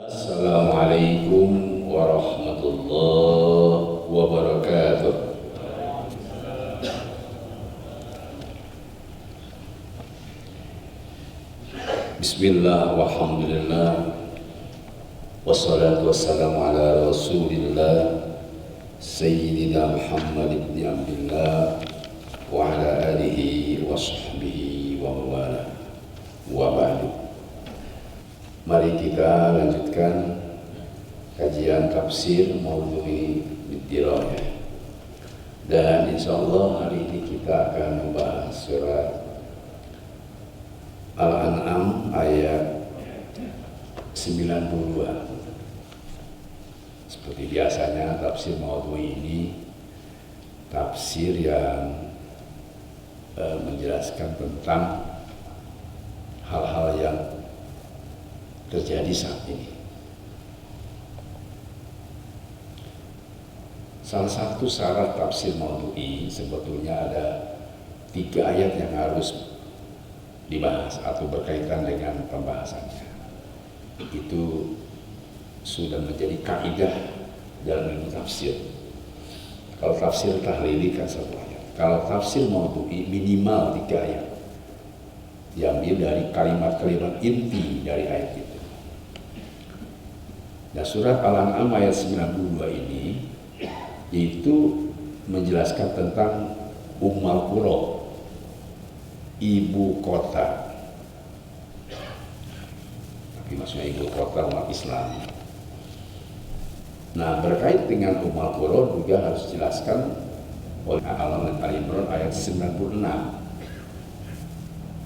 Assalamualaikum warahmatullahi wabarakatuh. Bismillah walhamdulillah wassalatu wassalamu ala rasulillah Sayyidina Muhammad ibn Abdullah wa ala alihi wa sahbihi wa mawala wa ba'du. Mari kita lanjutkan kajian tafsir Maudhu'i Dirayah. Dan insyaallah hari ini kita akan membahas surat Al-An'am ayat 92. Seperti biasanya tafsir Maudhu'i ini tafsir yang menjelaskan tentang hal-hal yang terjadi saat ini. Salah satu syarat tafsir Maudhu'i sebetulnya ada 3 ayat yang harus dibahas atau berkaitan dengan pembahasannya. Itu sudah menjadi kaidah dalam ilmu tafsir. Kalau tafsir tahlili kan 1 ayat. Kalau tafsir Maudhu'i minimal 3 ayat. Diambil dari kalimat-kalimat inti dari ayat itu. Nah, surat Al-An'am ayat 92 ini itu menjelaskan tentang Ummul Qura, ibu kota. Tapi maksudnya ibu kota umat Islam. Nah, berkait dengan Ummul Qura juga harus dijelaskan oleh Al-Imran ayat 96.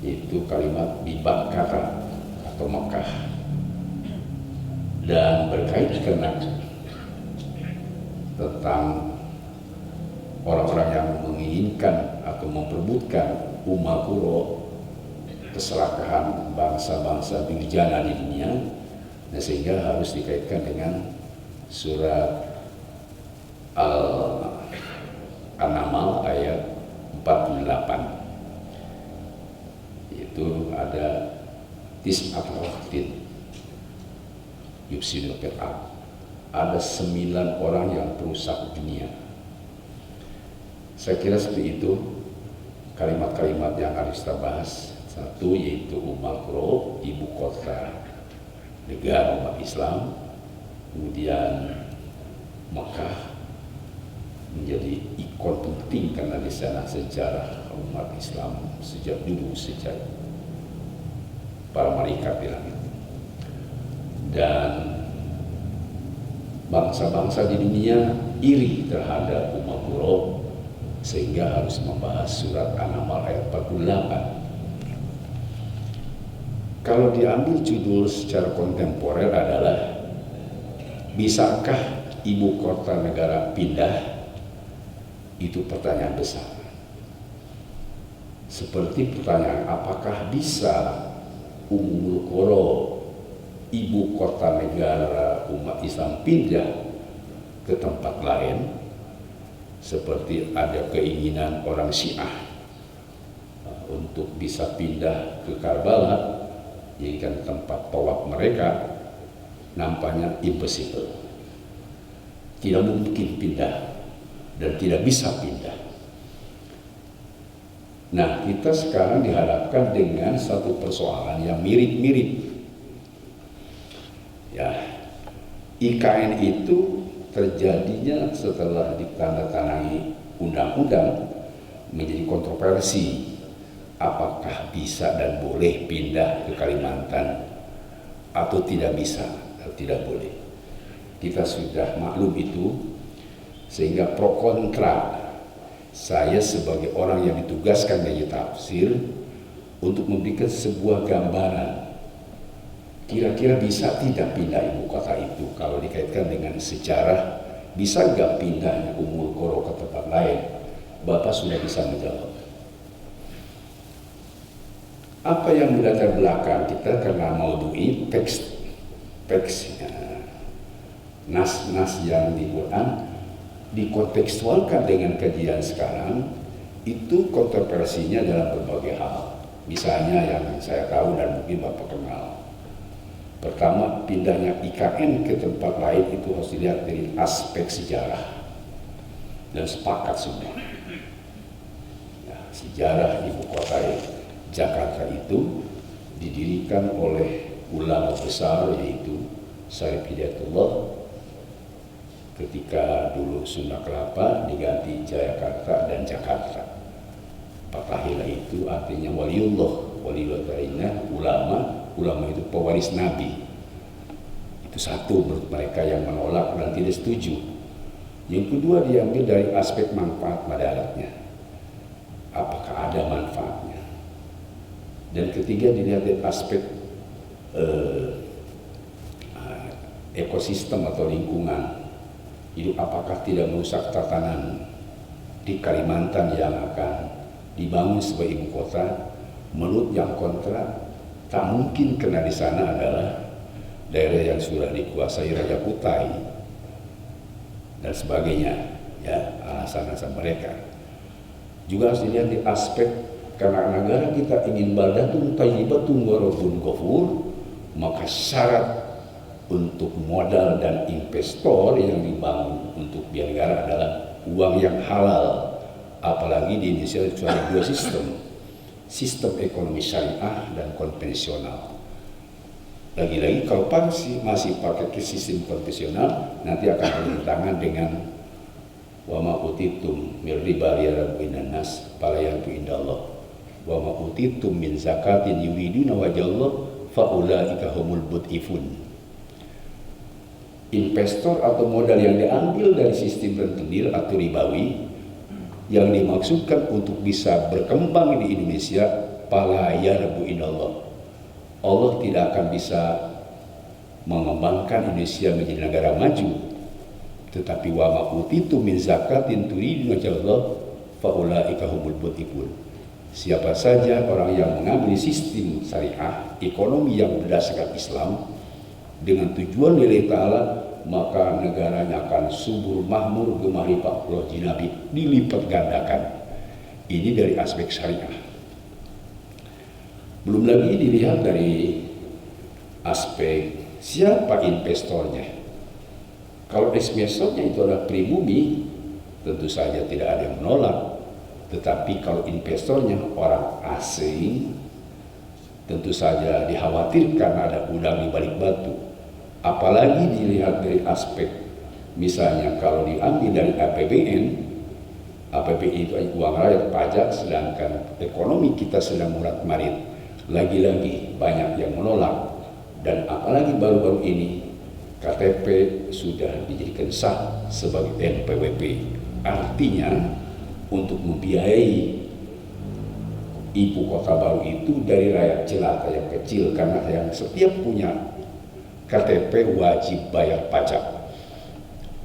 Itu kalimat di Bakkah atau Mekah. Dan berkait dengan tentang orang-orang yang menginginkan atau memperebutkan Ummul Qura, keserakahan bangsa-bangsa durjana di dunia, nah sehingga harus dikaitkan dengan surat An-Naml ayat 48. Itu ada tis'at waqtin yufsidul fil ardh. Ada 9 orang yang perusak dunia. Saya kira seperti itu kalimat-kalimat yang harus kita bahas. 1 yaitu Ummul Qura, ibu kota negara umat Islam. Kemudian Mekah menjadi ikon penting karena di sana sejarah umat Islam sejak dulu, sejak para malaikat di langit. Dan bangsa-bangsa di dunia iri terhadap Ummul Qura sehingga harus membahas surat An-Naml ayat 48. Kalau diambil judul secara kontemporer adalah bisakah ibu kota negara pindah? Itu pertanyaan besar. Seperti pertanyaan apakah bisa Ummul Qura, ibu kota negara umat Islam, pindah ke tempat lain, seperti ada keinginan orang Syiah untuk bisa pindah ke Karbala, jadikan tempat tawaf mereka. Nampaknya impossible, tidak mungkin pindah dan tidak bisa pindah. Nah, kita sekarang dihadapkan dengan satu persoalan yang mirip-mirip. Ya, IKN itu terjadinya setelah ditandatangani undang-undang menjadi kontroversi. Apakah bisa dan boleh pindah ke Kalimantan atau tidak bisa atau tidak boleh? Kita sudah maklum itu, sehingga pro kontra. Saya sebagai orang yang ditugaskan dari tafsir untuk memberikan sebuah gambaran. Kira-kira bisa tidak pindah ibu kota itu kalau dikaitkan dengan sejarah? Bisa nggak pindahnya Ummul Qura ke tempat lain? Bapak sudah bisa menjawab. Apa yang melatar belakang kita karena Maudhu'i teks nas-nas yang di Quran dikontekstualkan dengan kajian sekarang, itu kontroversinya dalam berbagai hal. Misalnya yang saya tahu dan mungkin Bapak kenal, Pertama, pindahnya IKN ke tempat lain itu harus dilihat dari aspek sejarah, dan sepakat semua. Nah, sejarah ibu kota Jakarta itu didirikan oleh ulama besar, yaitu Syarif Hidayatullah ketika dulu Sunda Kelapa diganti Jayakarta dan Jakarta. Fatahillah itu artinya waliullah, waliullah tarinya ulama itu pewaris Nabi. Itu satu menurut mereka yang menolak dan tidak setuju. Yang kedua, diambil dari aspek manfaat madaratnya, apakah ada manfaatnya. Dan ketiga, dilihat dari aspek ekosistem atau lingkungan hidup, apakah tidak merusak tatanan di Kalimantan yang akan dibangun sebagai ibu kota. Menurut yang kontra, tak mungkin, karena di sana adalah daerah yang sudah dikuasai Raja Kutai dan sebagainya, ya, alasan-alasan mereka. Juga harus dilihat di aspek, karena negara kita ingin baldatun thayyibatun wa rabbun ghafur, maka syarat untuk modal dan investor yang dibangun untuk biaya negara adalah uang yang halal. Apalagi di Indonesia cuma dua sistem ekonomi syariah dan konvensional. Lagi-lagi kalau masih pakai sistem konvensional, nanti akan bertentangan dengan wa ma utitum min riba liyarbuinan nas falayantu indallah wa ma utitum min zakatin yuriduna wajhallah faulaika humul mudhifun. Investor atau modal yang diambil dari sistem rentenir atau ribawi yang dimaksudkan untuk bisa berkembang di Indonesia, fala yarbu indallah, Allah tidak akan bisa mengembangkan Indonesia menjadi negara maju. Tetapi wa ma utitu min zakatin turiduna wajhallah faulaika humul mudhifun. Siapa saja orang yang mengambil sistem syariah, ekonomi yang berdasarkan Islam dengan tujuan lillahi ta'ala, maka negaranya akan subur, makmur, gemari Pak Pulau Jinabi, dilipat gandakan. Ini dari aspek syariah. Belum lagi dilihat dari aspek siapa investornya. Kalau investornya itu adalah pribumi, tentu saja tidak ada yang menolak. Tetapi kalau investornya orang asing, tentu saja dikhawatirkan ada udang di balik batu. Apalagi dilihat dari aspek, misalnya kalau diambil dari APBN itu uang rakyat, pajak, sedangkan ekonomi kita sedang murat-marit. Lagi-lagi banyak yang menolak. Dan apalagi baru-baru ini KTP sudah dijadikan sah sebagai NPWP. Artinya untuk membiayai ibu kota baru itu dari rakyat jelata yang kecil, karena yang setiap punya KTP wajib bayar pajak.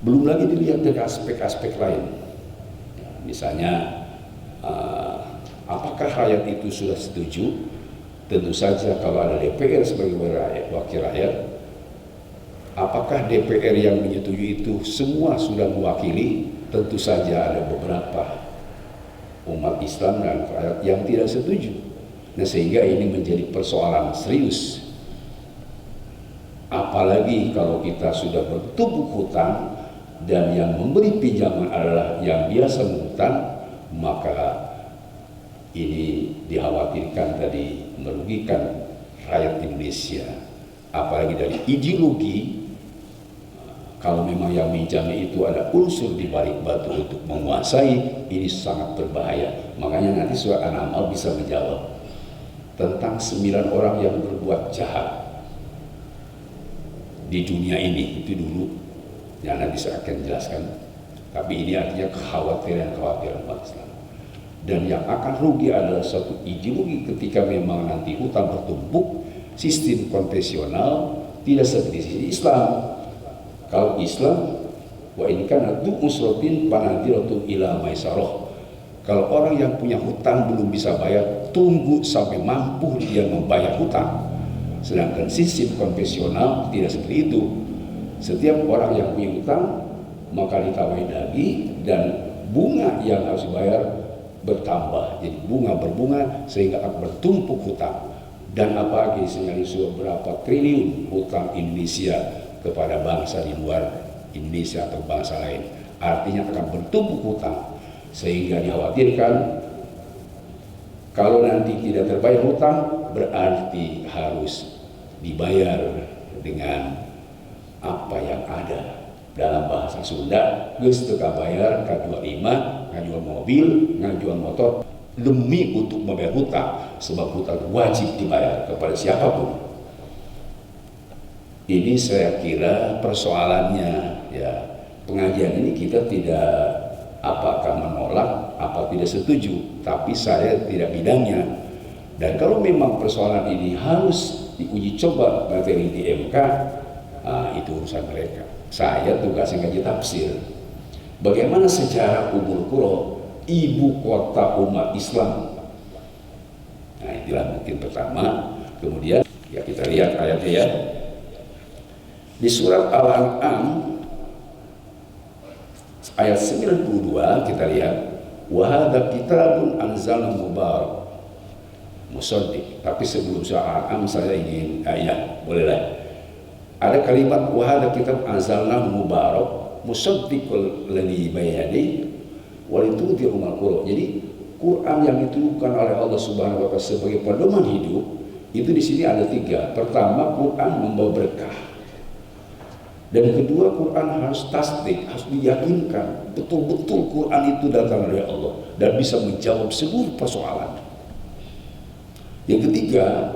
Belum lagi dilihat dari aspek-aspek lain. Misalnya, apakah rakyat itu sudah setuju? Tentu saja kalau ada DPR sebagai wakil rakyat. Apakah DPR yang menyetujui itu semua sudah mewakili? Tentu saja ada beberapa umat Islam dan rakyat yang tidak setuju. Nah, sehingga ini menjadi persoalan serius. Apalagi kalau kita sudah bertubuh hutang dan yang memberi pinjaman adalah yang biasa menghutang, maka ini dikhawatirkan tadi merugikan rakyat Indonesia. Apalagi dari ideologi, kalau memang yang minjamnya itu ada unsur di balik batu untuk menguasai, ini sangat berbahaya. Makanya nanti surah An-Naml bisa menjawab tentang 9 orang yang berbuat jahat di dunia ini, itu dulu yang nanti saya akan jelaskan. Tapi ini artinya kekhawatiran bangsa. Dan yang akan rugi adalah suatu ideologi ketika memang nanti hutang bertumpuk, sistem konvensional tidak seperti sistem Islam. Kalau Islam, wa ini kan adu usrotin panadiratun ila maisarah. Kalau orang yang punya hutang belum bisa bayar, tunggu sampai mampu dia membayar hutang. Sedangkan sistem konvensional tidak seperti itu. Setiap orang yang punya hutang maka ditawari lagi, dan bunga yang harus dibayar bertambah. Jadi bunga berbunga sehingga akan bertumpuk hutang. Dan apalagi dengan isu berapa triliun hutang Indonesia kepada bangsa di luar Indonesia atau bangsa lain, artinya akan bertumpuk hutang, sehingga dikhawatirkan kalau nanti tidak terbayar hutang berarti harus dibayar dengan apa yang ada. Dalam bahasa Sunda, geus teu kabayar kajual imah, ngajual mobil, ngajual motor demi untuk membayar hutang, sebab hutang wajib dibayar kepada siapapun. Ini saya kira persoalannya, ya, pengajian ini kita tidak apakah menolak, apa tidak setuju, tapi saya tidak bidangnya. Dan kalau memang persoalan ini harus diuji coba materi di MK, itu urusan mereka. Saya tugasnya ngaji tafsir. Bagaimana sejarah Ummul Qura, ibu kota umat Islam? Nah, inilah mungkin pertama. Kemudian ya kita lihat ayatnya ya. Di surat Al-An'am ayat 92 kita lihat, wa hadza kitabun anzalna mubarak musaddiq. Tapi sebelum surat Al-An'am saya ingin bolehlah. Ada kalimat wa hadza kitab anzalna mubarak musaddiqul ladzi bayani wa litudhi'u al-Qur'an. Jadi Quran yang diturunkan oleh Allah Subhanahu wa taala sebagai pedoman hidup itu di sini ada 3. Pertama, Quran membawa berkah. Dan kedua, Quran harus tasdik, harus diyakinkan betul-betul Quran itu datang dari Allah dan bisa menjawab seluruh persoalan. Yang ketiga,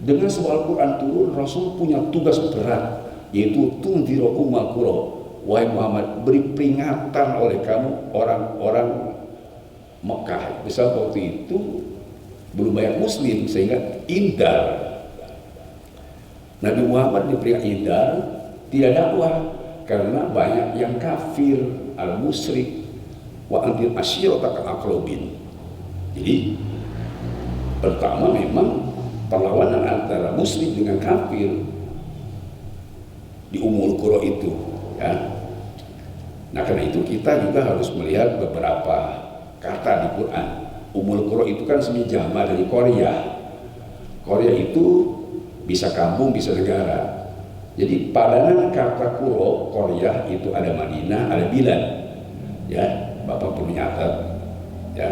dengan soal Quran turun, Rasul punya tugas berat, yaitu tunziru ummal qura. Wahai Muhammad, beri peringatan oleh kamu orang-orang Mekah. Misal waktu itu belum banyak Muslim, sehingga indar. Nabi Muhammad diberi indar, tidak dakwah karena banyak yang kafir, al-musyrik, wa antir asyiratakal aqrabin. Jadi pertama memang perlawanan antara muslim dengan kafir di Ummul Qura itu, ya. Nah, karena itu kita juga harus melihat beberapa kata di Quran. Ummul Qura itu kan sebenarnya jama dari Korea. Korea itu bisa kampung, bisa negara. Jadi padanan kata Qura, Korea itu ada Madinah, ada Bilan. Ya, Bapak perlu nyatat. Ya.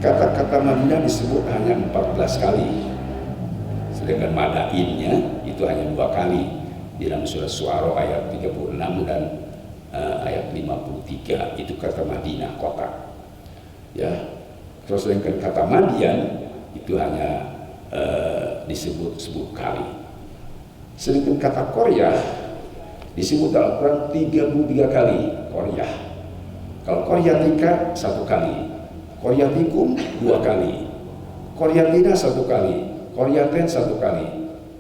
Kata-kata Madinah disebut hanya 14 kali. Sedangkan Madainnya itu hanya 2 kali di dalam surat Syu'ara ayat 36 dan ayat 53. Itu kata Madinah, kota. Ya. Terus sedangkan kata Madian itu hanya disebut 10 kali. Sedangkan kata Korea disebut dalam Al-Quran 33 kali. Korea. Kalau Korea Tika 1 kali, Korea Tikum 2 kali, Korea Tina 1 kali, Korea Ten 1 kali.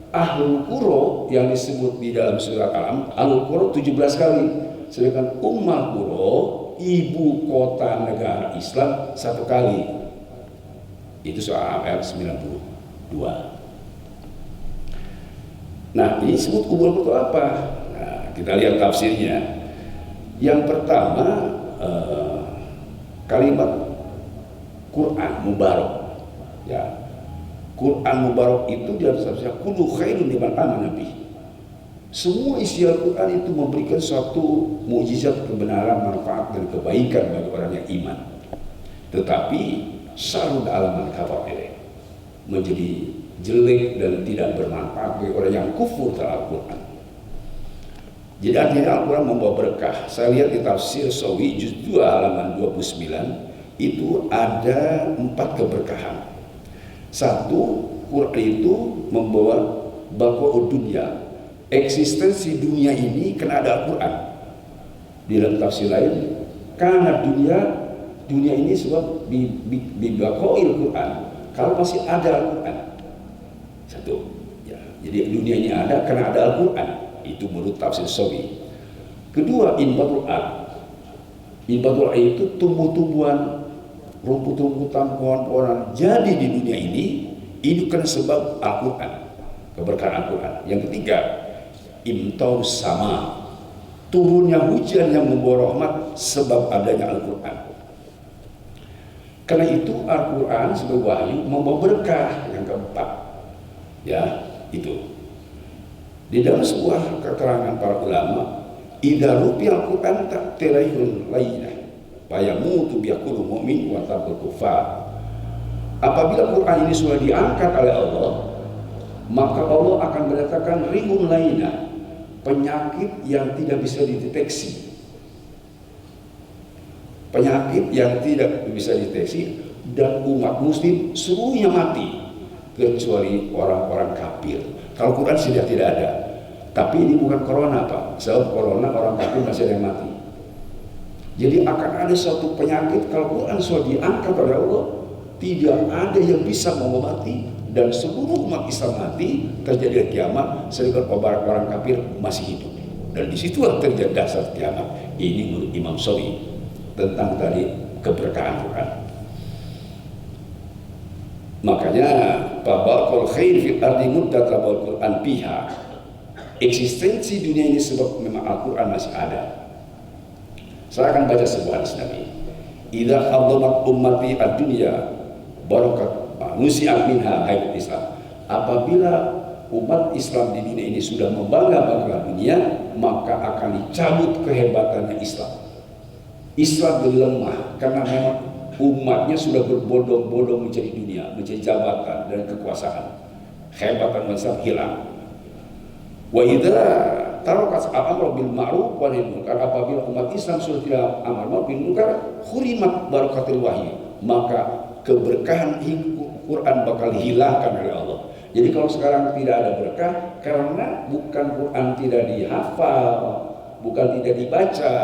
Ahlul Qura yang disebut di dalam surat Al-An'am, Ahlul Qura 17 kali. Sedangkan Ummul Qura, ibu kota negara Islam 1 kali. Itu soal ayat 92. Nah, ini disebut Ummul Qura apa? Nah, kita lihat tafsirnya. Yang pertama, kalimat Quran Mubarak. Ya. Quran Mubarak itu dia bisa kullu khairun liman amana nabi. Semua isi Al-Quran itu memberikan suatu mukjizat kebenaran, manfaat dan kebaikan bagi orang yang iman. Tetapi syarrun alaman kafir menjadi jelek dan tidak bermanfaat bagi orang yang kufur terhadap Al-Quran. Jadi artinya Al-Quran membawa berkah. Saya lihat di tafsir Sawi juz 2 halaman 29 itu ada 4 keberkahan. 1, Quran itu membawa baqa'ud dunya, eksistensi dunia ini karena ada Al-Quran. Di dalam tafsir lain, karena dunia ini sebab di baqa'il Quran, kalau masih ada Al-Quran. 1, ya, jadi dunia ini ada karena ada Al-Quran. Itu menurut tafsir Sawi. Kedua, inbatul ard. Inbatul ard itu tumbuh-tumbuhan, rumput-rumputan, pohon-pohonan jadi di dunia ini karena sebab Al-Quran, keberkahan Al-Quran. Yang ketiga, imtaus sama, turunnya hujan yang membawa rahmat sebab adanya Al-Quran. Karena itu Al-Quran sebagai wahyu membawa berkah. Yang keempat, Ya, itu. Di dalam sebuah keterangan para ulama, idza rupiya al-Qur'an ta'tirayul lainah fayamutu biyaqulu mu'min wa tabul kufar. Apabila Quran ini sudah diangkat oleh Allah, maka Allah akan mendatangkan rihun lainah, penyakit yang tidak bisa dideteksi. Penyakit yang tidak bisa dideteksi, dan umat muslim seluruhnya mati kecuali orang-orang kafir. Kalau Quran sudah tidak ada. Tapi ini bukan corona, Pak. Sebab corona orang kafir masih ada yang mati. Jadi akan ada suatu penyakit kalau Quran sudah diangkat oleh Allah, tidak ada yang bisa mengobati, dan seluruh umat Islam mati, terjadi kiamat, sedangkan orang kafir masih hidup. Dan disitulah terjadi dasar kiamat. Ini menurut Imam Syafi'i tentang tadi keberkahan Quran. Makanya babakul khair fil ardi muddat rabul Quran biha. Eksistensi dunia ini sebab memang Al-Quran masih ada. Saya akan baca sebuah hadis Nabi. Idza khadhamat ummati ad-dunya barakat nusi'at minha haibul Islam. Apabila umat Islam di dunia ini sudah membangga-banggakan dunia, maka akan dicabut kehebatannya Islam. Islam lemah karena memang umatnya sudah berbondong-bondong mencari dunia, mencari jabatan dan kekuasaan. Kehebatan Islam hilang. Wa idza tarakat al-amru bil ma'ruf wa nahy anil munkar, apabila umat Islam sudah tidak amar ma'ruf bil munkar, khurimat barakatul wahyi, maka keberkahan Quran bakal dihilangkan oleh Allah. Jadi kalau sekarang tidak ada berkah karena bukan Quran tidak dihafal, bukan tidak dibaca,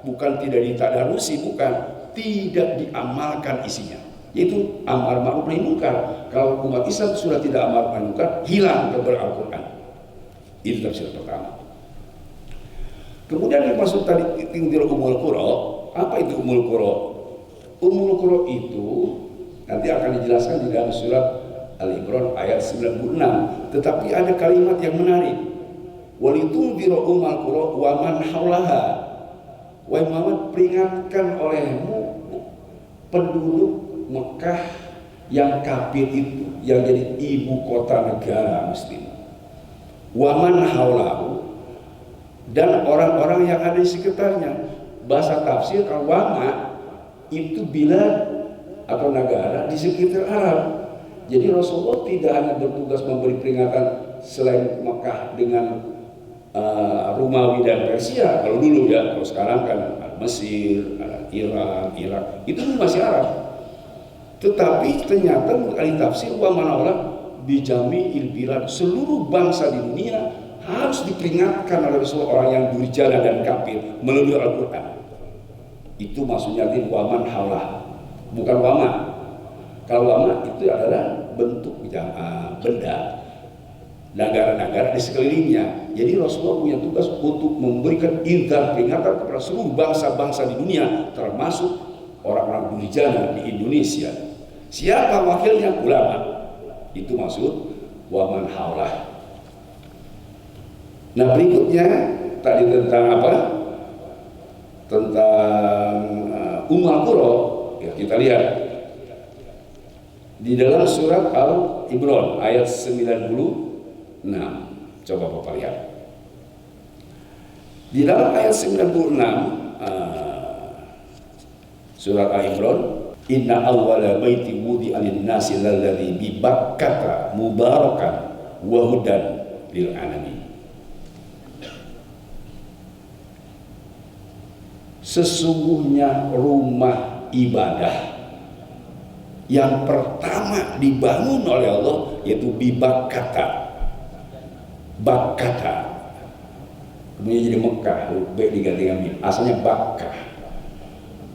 bukan tidak ditadarusi, bukan tidak diamalkan isinya. Yaitu amar ma'ruf nahi munkar. Kalau umat Islam sudah tidak amar nahi munkar, hilang keberkahan Quran. Itu tafsir pertama. Kemudian yang maksud tadi tinggal umul qura, apa itu umul qura? Umul qura itu nanti akan dijelaskan di dalam surat Al-Imran ayat 96. Tetapi ada kalimat yang menarik. Walitunziru umul qura wa man haulaha. Wahai Muhammad, peringatkan olehmu penduduk Mekah yang kafir itu, yang jadi ibu kota negara muslim. Waman haulahu, dan orang-orang yang ada di sekitarnya. Bahasa tafsir wama itu bila atau negara di sekitar Arab. Jadi Rasulullah tidak hanya bertugas memberi peringatan selain Mekah dengan Romawi dan Persia kalau dulu ya. Kalau sekarang kan Mesir, Iran, Irak, itu masih Arab. Tetapi ternyata ahli tafsir waman haulahu bijami ilbilad, seluruh bangsa di dunia harus diperingatkan oleh seorang yang durjana dan kafir melalui Al-Quran. Itu maksudnya di waman haulah, bukan wama. Kalau wama itu adalah bentuk benda, negara-negara di sekelilingnya. Jadi Rasulullah punya tugas untuk memberikan inzar, peringatan kepada seluruh bangsa-bangsa di dunia, termasuk orang-orang durjana di Indonesia. Siapa wakilnya? Ulama. Itu maksud waman haulah. Nah berikutnya tadi tentang apa? Tentang Ummul Qura. Ya, kita lihat di dalam surat Al-Imran ayat 96. Coba Bapak lihat. Di dalam ayat 96 surat Al-Imran, inna awwala baiti wudi'a lin-nasi lalladzi bi Bakkata mubarakan wa hudan lil alamin. Sesungguhnya rumah ibadah yang pertama dibangun oleh Allah yaitu bi Bakkata. Bakkata kemudian jadi Mekah, B diganti dengan mim, asalnya Bakkah.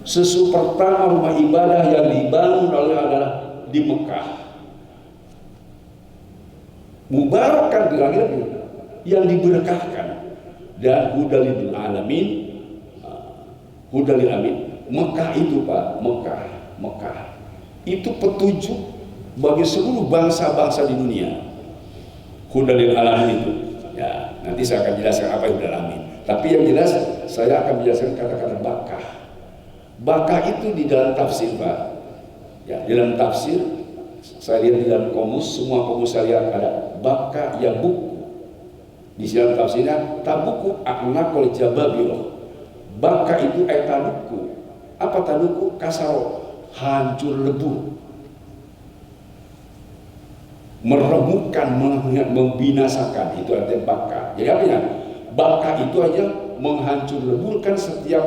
Pertama rumah ibadah yang dibangun oleh adalah di Mekah. Mubarakan lagi yang diberkahkan, dan hudalil alamin. Hudalil alamin. Mekah itu Pak, Mekah itu petunjuk bagi seluruh bangsa-bangsa di dunia. Hudalil alamin itu. Ya, nanti saya akan jelaskan apa itu hudalil alamin. Tapi yang jelas saya akan menjelaskan kata-kata Bakkah. Bakkah itu di dalam tafsir Pak, ya, di dalam tafsir Saya lihat di dalam komus, semua komus saya lihat ada baka ya buku. Di sini tafsirnya tabuku aknaqul jababiro. Baka itu taduku. Apa taduku? Kasaro, hancur lebur, meremukkan, membinasakan. Itu artinya baka. Jadi artinya baka itu aja menghancur leburkan setiap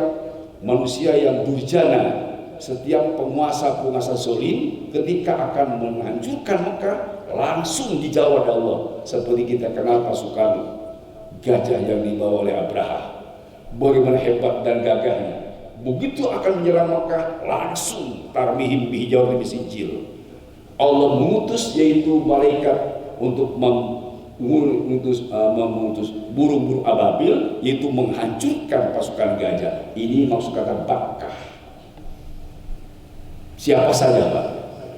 manusia yang durjana, setiap penguasa zolim. Ketika akan menghancurkan Mekah, langsung dijawab Allah. Seperti kita kenal pasukan gajah yang dibawa oleh Abraha, bagaimana hebat dan gagahnya. Begitu akan menyerang Mekah, langsung tarmihim bihijauh bisijil. Allah mengutus yaitu malaikat untuk mengutus burung-burung ababil, yaitu menghancurkan pasukan gajah. Ini maksud kata Bakkah. Siapa saja Pak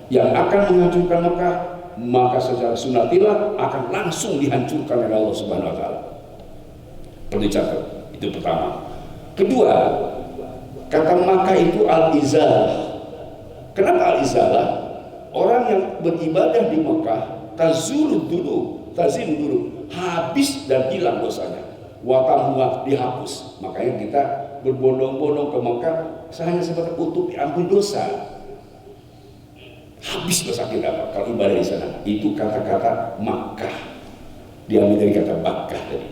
yang akan menghancurkan Mekah, maka secara sunatilah akan langsung dihancurkan oleh Allah Subhanahu wa taala. Perlu dicatat, itu pertama. Kedua, kata Makkah itu al-izalah. Kenapa al-izalah? Orang yang beribadah di Mekah tazul dulu, habis dan hilang dosanya. Watamuha, dihapus. Makanya kita berbondong-bondong ke Mekah hanya sebatas untuk diampuni dosa. Habis dosa kita kalau ibadah di sana. Itu kata-kata Makkah, diambil dari kata Bakkah tadi.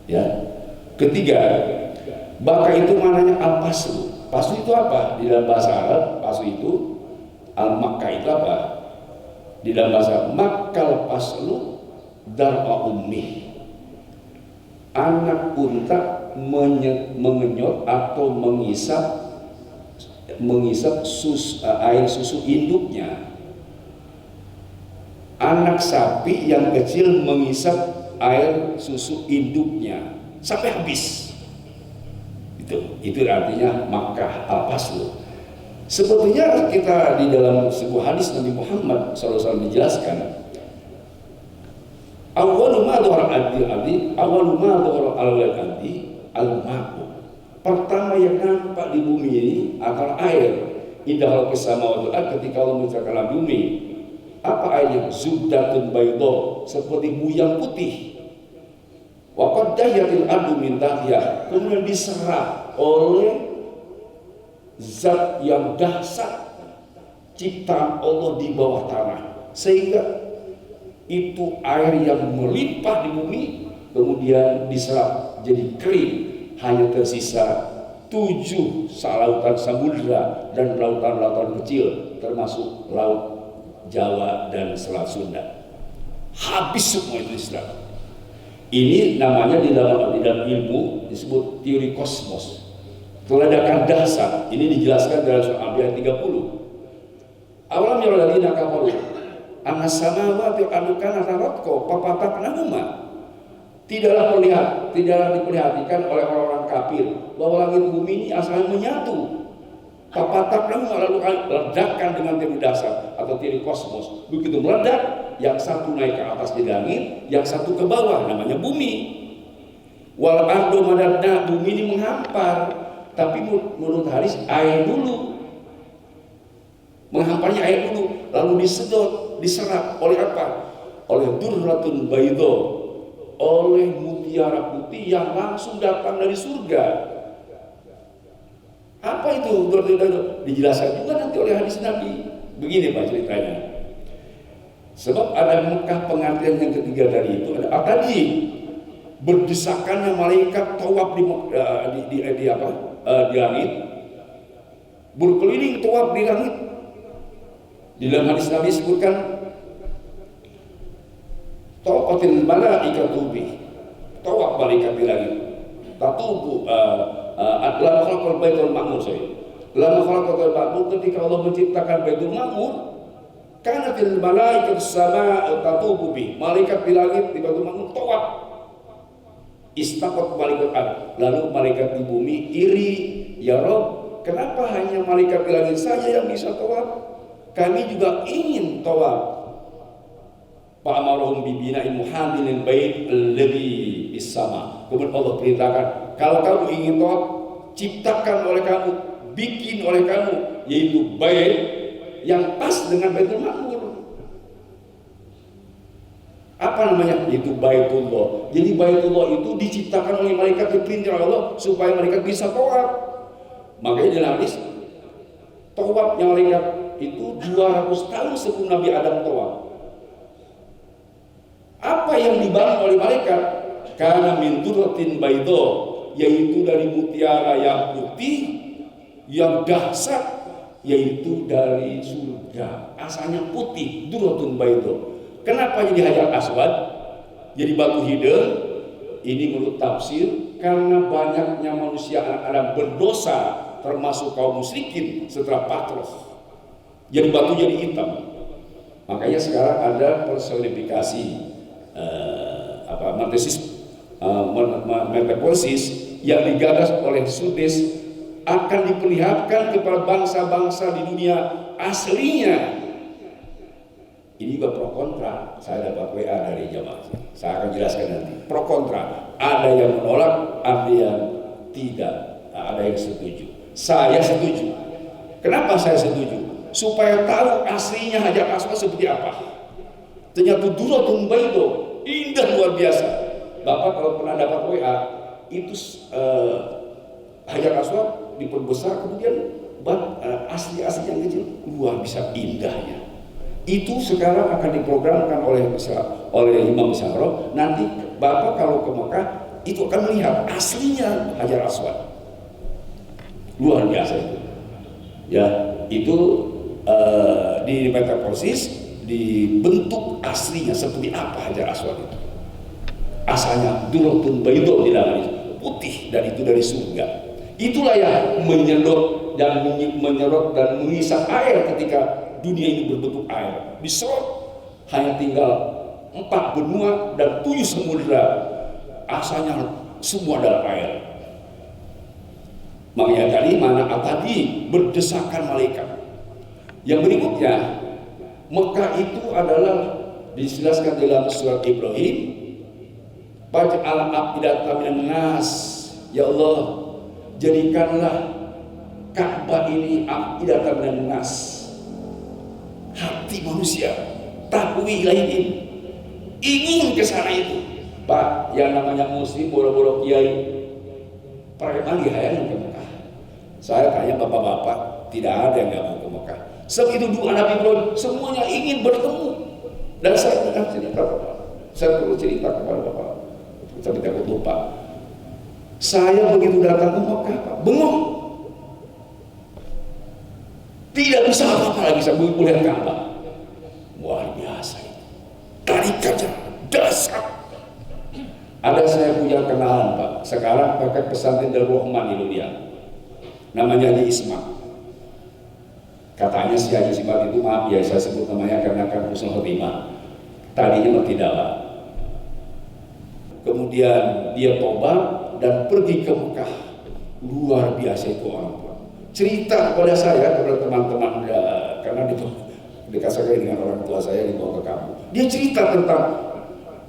Ya. Ketiga, Bakkah itu maknanya al-paslu. Paslu itu apa? Di dalam bahasa Arab, paslu itu al-Makkah itu apa? Di dalam bahasa Makkal paslu dar'a ummi. Anak unta mengenyot atau mengisap air susu induknya. Anak sapi yang kecil mengisap air susu induknya sampai habis. Itu artinya Makkah al-paslu. Sebetulnya kita di dalam sebuah hadis Nabi Muhammad SAW dijelaskan, awwalu ma dhahara al-abdi al-ma'u. Pertama yang nampak di bumi ini adalah air. Indah al-samawati ketika Allah menciptakan bumi. Apa airnya? Zubdatun baydo, seperti buyang putih. Wa qad dayatil ardu min tahtiha, kemudian diserap oleh zat yang dahsyat, ciptaan Allah di bawah tanah, sehingga itu air yang melimpah di bumi kemudian diserap jadi kering. Hanya tersisa 7 lautan samudra dan lautan-lautan kecil, termasuk laut Jawa dan Selat Sunda. Habis semua itu diserap. Ini namanya di dalam ilmu disebut teori kosmos, ledakan dahsyat. Ini dijelaskan dalam surah Al-Anbiya 30. Awalam yarul ladzina kafaru anna samawati wal arda kanata ratqa fafataqnahuma. Tidaklah diperlihatkan oleh orang-orang kafir bahwa langit bumi ini asalnya menyatu. Fafataqnahuma, lalu ledakan dengan teori dasar atau teori kosmos. Begitu meledak, yang satu naik ke atas di langit, yang satu ke bawah, namanya bumi. Wal ardu madadna, bumi ini menghampar. Tapi menurut hadis air dulu, menghamparnya air dulu, lalu disedot, diserap oleh apa? Oleh durratun baydo, oleh mutiara putih yang langsung datang dari surga. Apa itu durratun baydo? Dijelaskan juga nanti oleh hadis Nabi. Begini Pak ceritanya. Sebab ada Mekah pengantin yang ketiga dari itu ada tadi berdesakannya malaikat tawaf di langit, berkeliling tawaf di langit. Di dalam hadis Nabi sebutkan tawafatil malaikatu bi, tawaf malaikat di langit. Tatubu adalah khalaqal baitul ma'mur saya. Lama khalaqal baitul, ketika Allah menciptakan Baitul Ma'mur, karena til malaikat sama tatubu bi, malaikat di langit di Baitul Ma'mur tawaf. Istaqat malaikat lalu malaikat di bumi iri, ya Rob, kenapa hanya malaikat di langit saja yang bisa tawaf? Kami juga ingin tawaf. Pak Amarohum bibina muhamilin bait alladhi bis sama. Kemudian Allah perintahkan, kalau kamu ingin tawaf, ciptakan oleh kamu, bikin oleh kamu, yaitu bait yang pas dengan Baitul Ma'mur. Apa namanya? Itu Baitullah. Jadi Baitullah itu diciptakan oleh malaikat, diperintah Allah supaya malaikat bisa tawaf. Makanya dalam hadis, tawafnya malaikat itu 200 tahun sebelum Nabi Adam tawaf. Apa yang dibangun oleh malaikat? Karena min durratin baidho, yaitu dari mutiara yang putih, yang dahsyat, yaitu dari surga. Asalnya putih, durratun baidho. Kenapa jadi hajar aswad, jadi batu hidung? Ini menurut tafsir karena banyaknya manusia anak Adam berdosa, termasuk kaum musyrikin setelah Patros. Jadi batu jadi hitam. Makanya sekarang ada personifikasi metamorfosis yang digagas oleh Sudes akan diperlihatkan kepada bangsa-bangsa di dunia aslinya. Ini juga pro kontra. Saya dapat WA dari jamaah. Saya akan jelaskan nanti. Pro kontra. Ada yang menolak, ada yang tidak, ada yang setuju. Saya setuju. Kenapa saya setuju? Supaya tahu aslinya Hajar Aswad seperti apa. Ternyata Durratun Baidho, indah luar biasa. Bapak kalau pernah dapat WA, itu Hajar Aswad diperbesar, kemudian asli-asli yang kecil, luar biasa indahnya. Itu sekarang akan diprogramkan oleh Imam Syahro. Nanti Bapak kalau ke Mekah itu akan melihat aslinya Hajar Aswad. Luar biasa itu. Ya, itu di metamorfosis dibentuk aslinya seperti apa Hajar Aswad itu. Asalnya Durratun Baidho di dalamnya putih, dan itu dari surga. Itulah yang menyerot dan mengisap air ketika dunia ini berbentuk air, diserot, hanya tinggal 4 benua dan 7 samudera, asalnya semua dalam air. Makanya tadi mana tadi berdesakan malaikat. Yang berikutnya, Mekah itu adalah dijelaskan dalam surat Ibrahim, Faj'al afidatan minan nas, ya Allah, jadikanlah Ka'bah ini afidatan minan nas, hati manusia, takwi lain ingin ke sana itu. Pak, yang namanya muslim boro-boro kiai preman dihayang ke Mekah. Saya tanya bapak-bapak, tidak ada yang nggak mau ke Mekah. Sebab itu dua Nabi Ibrahim semuanya ingin bertemu. Dan saya akan cerita, saya perlu cerita kepada bapak. Saya takut lupa. Saya begitu datang ke Mekah, Pak, bengong. Tidak bisa apa-apa lagi, saya melihat Ka'bah. Luar biasa itu. Tarikatnya dasar. Ada saya punya kenalan, Pak. Sekarang pakai pesantren Darul Rahman di dunia. Namanya Haji Isma. Katanya si Haji Isma itu, maaf ya saya sebut namanya karena kan husnul khotimah. Tadinya tidak, Pak. Kemudian dia tobat dan pergi ke Mekah. Luar biasa itu orang, Pak. Cerita kepada saya, kepada teman-teman, karena dekat saya dengan orang tua saya dibawa ke kampung. Dia cerita tentang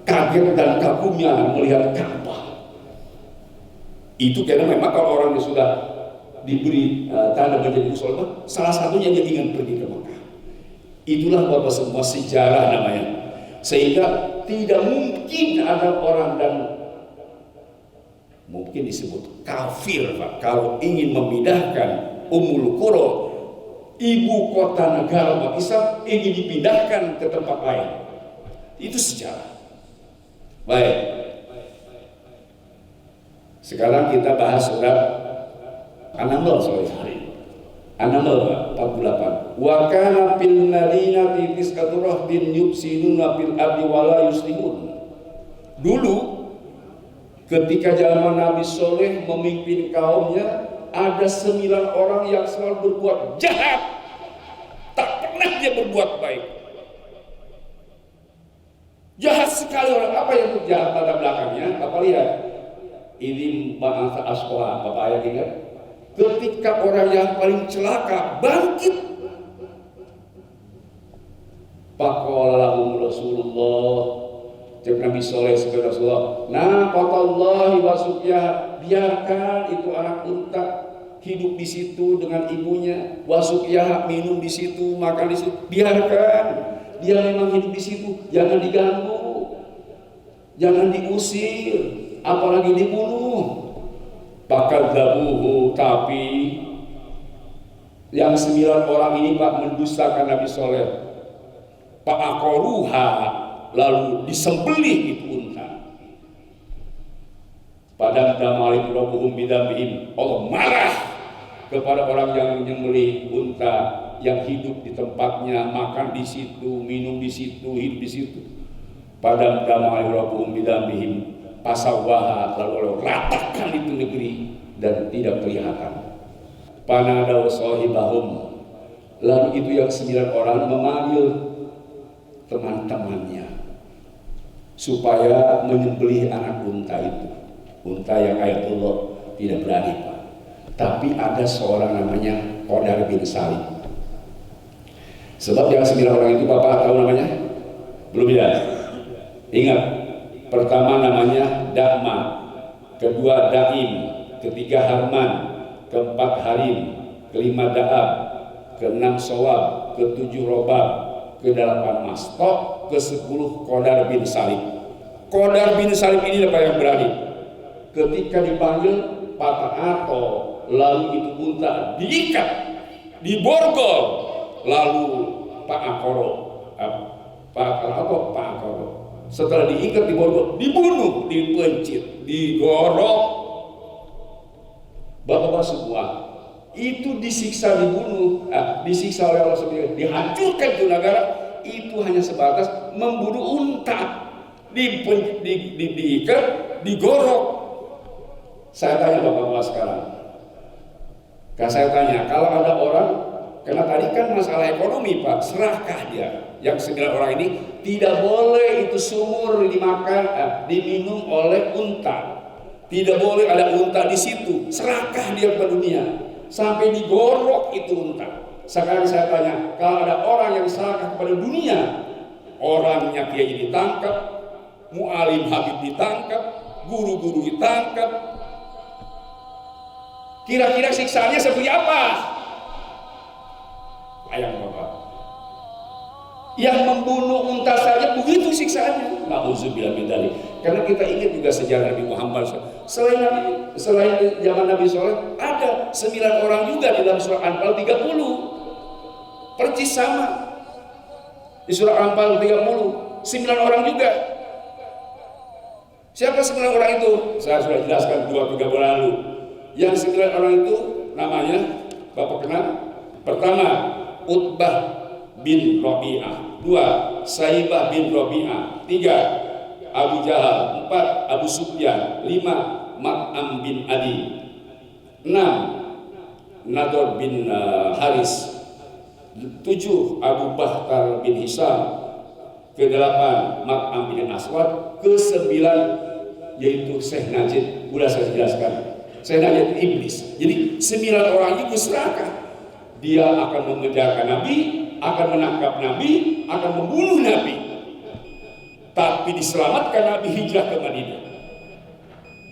kaget dan kagumnya melihat Ka'bah. Itu karena memang kalau orang yang sudah diberi tanda menjadi muslim, salah satunya dia ingin pergi ke Mekah. Itulah bapak semua sejarah namanya. Sehingga tidak mungkin ada orang dan mungkin disebut kafir, Pak, kalau ingin memindahkan Ummul Qura, ibu kota negara umat Islam, ingin dipindahkan ke tempat lain. Itu sejarah. Baik. Sekarang kita bahas surat An-Naml hari. An-Naml 48. Wa kana fil madinati tis'atu rahdin yufsiduna fil ardi wa la yuslihun. Dulu ketika zaman Nabi Soleh memimpin kaumnya, ada 9 orang yang selalu berbuat jahat, tak pernah dia berbuat baik. Jahat sekali orang. Apa yang jahat pada belakangnya? Bapak lihat. Ini bahasa Asqoha, Bapak ayat ingat. Ketika orang yang paling celaka bangkit, faqala lahum Rasulullah, cakap Nabi Soleh sebagai Rasulullah, naqatallahi wa suqyaha, biarkan itu anak unta hidup di situ dengan ibunya, wa suqyaha, minum di situ, makan di situ, biarkan dia memang hidup di situ, jangan diganggu. jangan diusir, apalagi dibunuh. Fakadzabuhu, tapi yang 9 orang ini Pak mendustakan Nabi Soleh. Fa'aqaruha, lalu disembelih itu unta. Padam damalik rabbuhum bidambihim, Allah marah kepada orang yang menyembelih unta yang hidup di tempatnya, makan di situ, minum di situ, hidup di situ. Padam damalik rabbuhum bidambihim, pasawwaha, lalu Allah ratakan itu negeri dan tidak kelihatan. Panadaw sahibahum, lalu itu yang 9 orang memanggil teman-temannya supaya menyembelih anak unta itu. Unta yang ayatullah tidak berani Pak. Tapi ada seorang namanya Qadar bin Salim. Sebab yang 9 orang itu Bapak tahu namanya? Belum ya? Ingat, pertama namanya Da'ma, kedua Da'im, ketiga Harman, keempat Harim, kelima Da'ab, keenam Sawab, ketujuh Robab, ke-8 Mastok, ke-10 Qadar bin Salim. Qadar bin Salim ini apa yang berani? Ketika dipanggil patah atau lalu itu unta diikat, diborgol, lalu Pak Akoro, setelah diikat, diborgol, dibunuh, dipencit, digorok. Bapak-bapak semua, itu disiksa, dibunuh, disiksa oleh Allah sendiri, dihancurkan itu negara. Itu hanya sebatas membunuh unta, diikat, digorok. Saya tanya bapak-bapak sekarang, saya tanya, kalau ada orang, karena tadi kan masalah ekonomi Pak, serakah dia. Yang 9 orang ini tidak boleh itu sumur dimakan, diminum oleh unta. Tidak boleh ada unta di situ. Serakah dia ke dunia sampai digorok itu unta. Sekarang saya tanya, kalau ada orang yang serakah kepada dunia, orangnya kiai ditangkap, mu'alim habib ditangkap, guru-guru ditangkap, kira-kira siksaannya seperti apa? Bayang Bapak, yang membunuh unta saja begitu siksaannya. Nauzubillah min dzalik. Karena kita ingat juga sejarah Nabi Muhammad. Selain zaman Nabi Soleh, ada 9 orang juga di dalam surah Anfal 30. Percis sama. Di surah Anfal 30, 9 orang juga. Siapa 9 orang itu? Saya sudah jelaskan 2-3 bulan lalu. Yang 9 orang itu namanya Bapak kenal? Pertama, Utbah bin Rabi'ah. 2, Saibah bin Rabi'ah. 3, Abu Jahal. 4, Abu Sufyan. 5, Mat'am bin Adi. 6, Nador bin Haris. 7, Abu Bahtar bin Hisam. Ke-8, Mat'am bin Aswad. Ke-9 yaitu Syekh Najib. Sudah saya jelaskan, Syekh Najib iblis. Jadi 9 orang itu serakah. Dia akan mengejarkan Nabi, akan menangkap Nabi, akan membunuh Nabi. Tapi diselamatkan Nabi hijrah ke Madinah.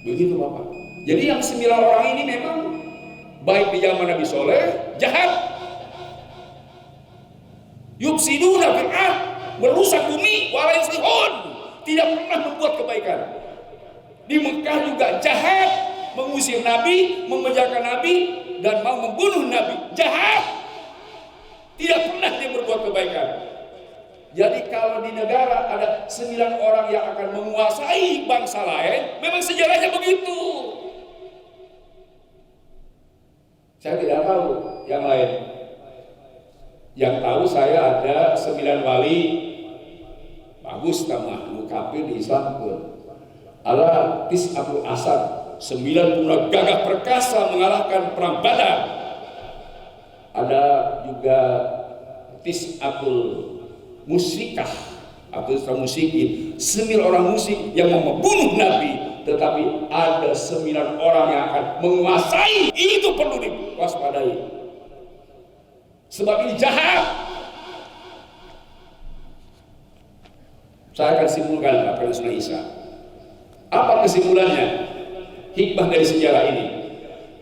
Begitu Bapak. Jadi yang 9 orang ini memang baik di zaman Nabi Soleh jahat. Yufsiduna fil ardh, merusak bumi, wala yuslihun, tidak pernah membuat kebaikan. Di Mekah juga jahat, mengusir Nabi, memejahkan Nabi, dan mau membunuh Nabi. Jahat, tidak pernah dia berbuat kebaikan. Jadi kalau di negara ada 9 orang yang akan menguasai bangsa lain, memang sejarahnya begitu. Saya tidak tahu yang lain. Yang tahu saya ada 9 wali, bagus nama mukafir di Islam. Allah Tis'atul Asad, 9 pemuda gagah perkasa mengalahkan perang Badar. Ada juga Tis'atul Musyikah atau musikin, 9 orang musik yang mau membunuh Nabi, tetapi ada 9 orang yang akan menguasai. Itu perlu diwaspadai. Sebab ini jahat. Saya akan simpulkan Pak pada Sunnah Isa. Apa kesimpulannya? Hikmah dari sejarah ini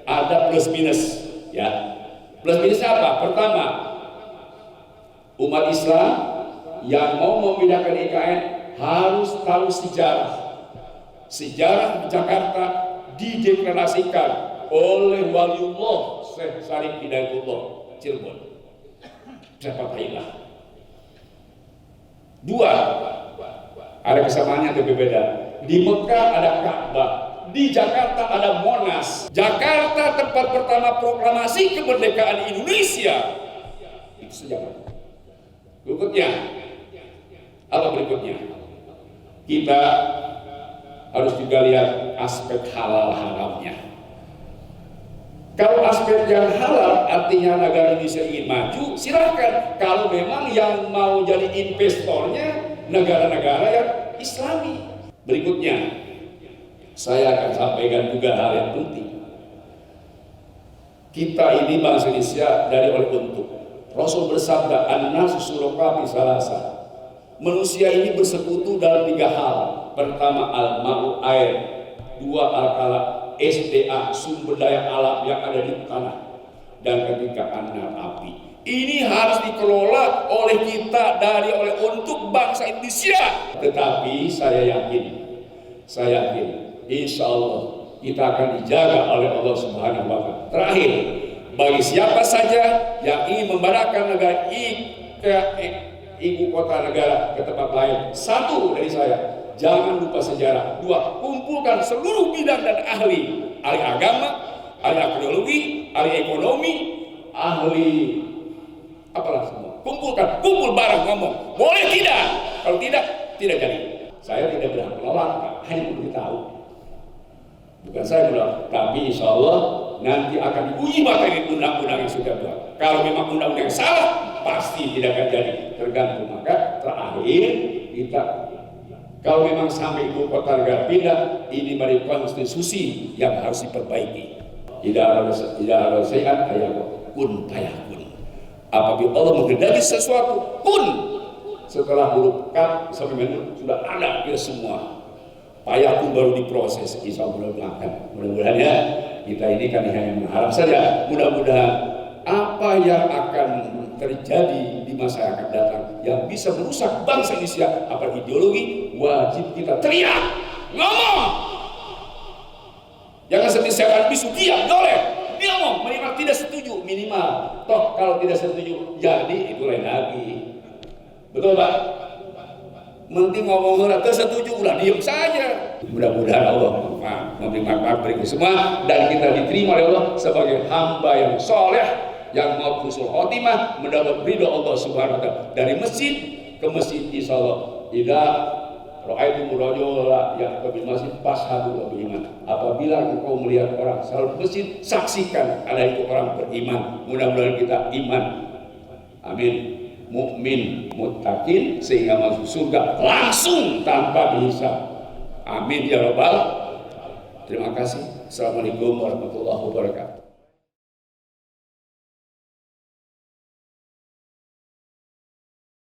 ada plus minus, ya. Plus minusnya apa? Pertama, umat Islam yang mau memindahkan IKN harus tahu sejarah. Sejarah Jakarta dideklarasikan oleh Waliullah Syekh Syarif Hidayatullah Cirebon. Zapatailah. Dua, ada kesamaannya tapi beda. Di Mekah ada Ka'bah, di Jakarta ada Monas. Jakarta tempat pertama proklamasi kemerdekaan Indonesia. Itu sejarah. Berikutnya, apa berikutnya? Kita harus juga lihat aspek halal haramnya. Kalau aspek yang halal artinya negara Indonesia ingin maju, silakan. Kalau memang yang mau jadi investornya negara-negara yang Islami. Berikutnya, saya akan sampaikan juga hal yang penting. Kita ini bangsa Indonesia dari oleh untuk. Rasul bersabda, an-nasu suraka fi salasa. Manusia ini bersekutu dalam 3 hal. Pertama, al-ma'u, air. 2, al-kala, SDA, sumber daya alam yang ada di tanah. Dan ketiga, an-nar, api. Ini harus dikelola oleh kita oleh untuk bangsa Indonesia. Tetapi saya yakin, insya Allah kita akan dijaga oleh Allah Subhanahu wa Ta'ala. Terakhir, bagi siapa saja yang ingin membarakkan negara ibu kota negara ke tempat lain, satu dari saya, jangan lupa sejarah. 2, kumpulkan seluruh bidang dan ahli agama, ahli arkeologi, ahli ekonomi, ahli apalah semua. Kumpul bareng ngomong. Boleh tidak? Kalau tidak jadi. Saya tidak berhak menolak, hanya perlu tahu. Bukan saya menolak, tapi insya Allah nanti akan diuji materi undang-undang yang sudah buat. Kalau memang undang-undang yang salah, pasti tidak akan jadi. Tergantung. Maka terakhir kita, kalau memang sampai ibu kota negara pindah, ini dari konstitusi yang harus diperbaiki. Tidak ada sehat ayat kun fayakun. Apabila Allah menghendaki sesuatu, kun, setelah huruf kaf sampai menurut sudah ada ya semua. Fayakun baru diproses. Insya Allah mudah-mudahan ya. Kita ini kan hanya mengharap saja. Mudah-mudahan apa yang akan terjadi di masa yang akan datang yang bisa merusak bangsa Indonesia, apa ideologi, wajib kita teriak, ngomong. Jangan semisal bisu diam, boleh. Dia ngomong, minimal tidak setuju, minimal. Toh kalau tidak setuju, jadi itu lain lagi. Betul Pak? Mending ngomong setuju, udah diam saja. Mudah-mudahan Allah memberi manfaat bagi semua dan kita diterima oleh Allah sebagai hamba yang soleh, yang mau husnul khotimah, mendapat ridho Allah Subhanahu wa Ta'ala. Dari masjid ke masjid, insya Allah. Tidak ra'aitu murajola yang ke masjid fashhadu beriman. Apabila engkau melihat orang selalu masjid, saksikan ada itu orang beriman. Mudah-mudahan kita iman. Amin. Mukmin, muttaqin, sehingga masuk surga langsung tanpa dihisab. Amin ya rabbal. Terima kasih. Assalamualaikum warahmatullahi wabarakatuh.